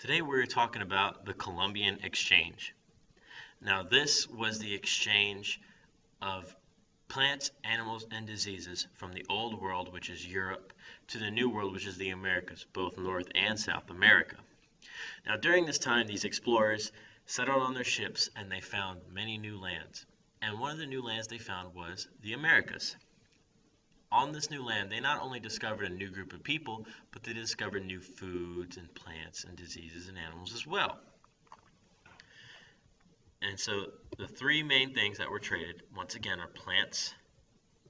Today we're talking about the Colombian Exchange. Now this was the exchange of plants, animals, and diseases from the Old World, which is Europe, to the New World, which is the Americas, both North and South America. Now during this time, these explorers settled on their ships and they found many new lands. And one of the new lands they found was the Americas. On this new land, they not only discovered a new group of people, but they discovered new foods and plants and diseases and animals as well. And so the three main things that were traded, once again, are plants,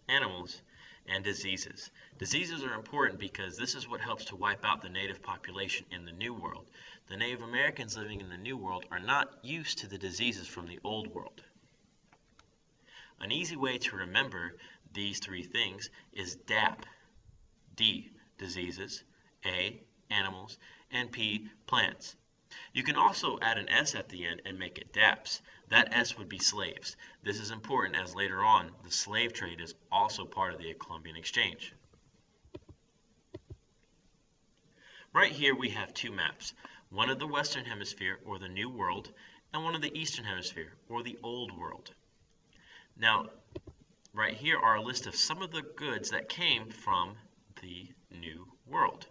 animals, and diseases. Diseases are important because this is what helps to wipe out the native population in the New World. The Native Americans living in the New World are not used to the diseases from the Old World. An easy way to remember these three things is DAP. D, diseases, A, animals, and P, plants. You can also add an S at the end and make it DAPS. That S would be slaves. This is important as later on the slave trade is also part of the Colombian Exchange. Right here we have two maps, one of the Western Hemisphere or the New World and one of the Eastern Hemisphere or the Old World. Now right here are a list of some of the goods that came from the New World.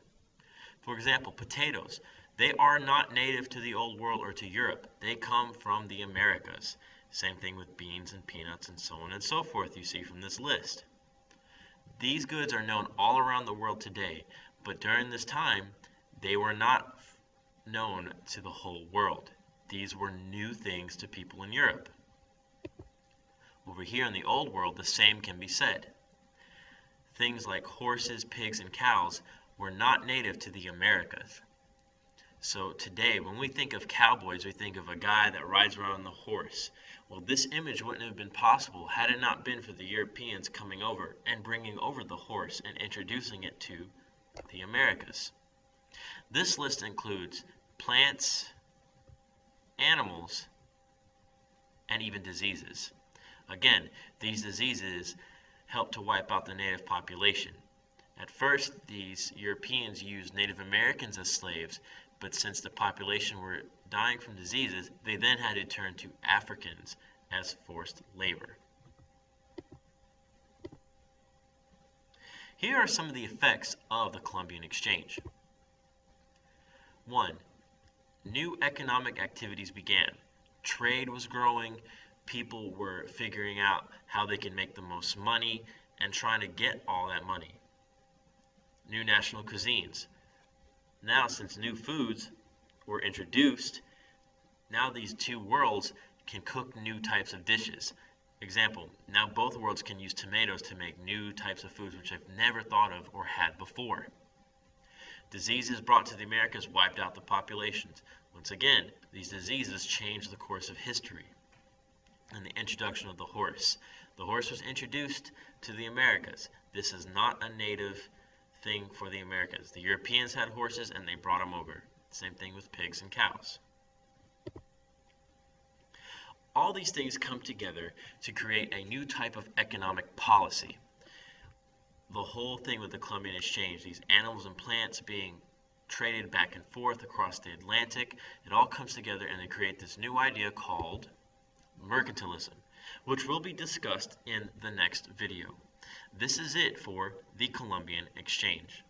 For example, potatoes. They are not native to the Old World or to Europe. They come from the Americas. Same thing with beans and peanuts and so on and so forth you see from this list. These goods are known all around the world today, but during this time, they were not known to the whole world. These were new things to people in Europe. Over here in the Old World, the same can be said. Things like horses, pigs, and cows were not native to the Americas. So today, when we think of cowboys, we think of a guy that rides around on the horse. Well, this image wouldn't have been possible had it not been for the Europeans coming over and bringing over the horse and introducing it to the Americas. This list includes plants, animals, and even diseases. Again, these diseases help to wipe out the native population. At first, these Europeans used Native Americans as slaves, but since the population were dying from diseases, they then had to turn to Africans as forced labor. Here are some of the effects of the Colombian Exchange. 1. New economic activities began. Trade was growing. People were figuring out how they could make the most money and trying to get all that money. New national cuisines. Now, since new foods were introduced, now these two worlds can cook new types of dishes. Example, now both worlds can use tomatoes to make new types of foods which I've never thought of or had before. Diseases brought to the Americas wiped out the populations. Once again, these diseases changed the course of history. And the introduction of the horse. The horse was introduced to the Americas. This is not a native thing for the Americas. The Europeans had horses and they brought them over. Same thing with pigs and cows. All these things come together to create a new type of economic policy. The whole thing with the Colombian Exchange, these animals and plants being traded back and forth across the Atlantic, it all comes together and they create this new idea called mercantilism, which will be discussed in the next video. This is it for the Colombian Exchange.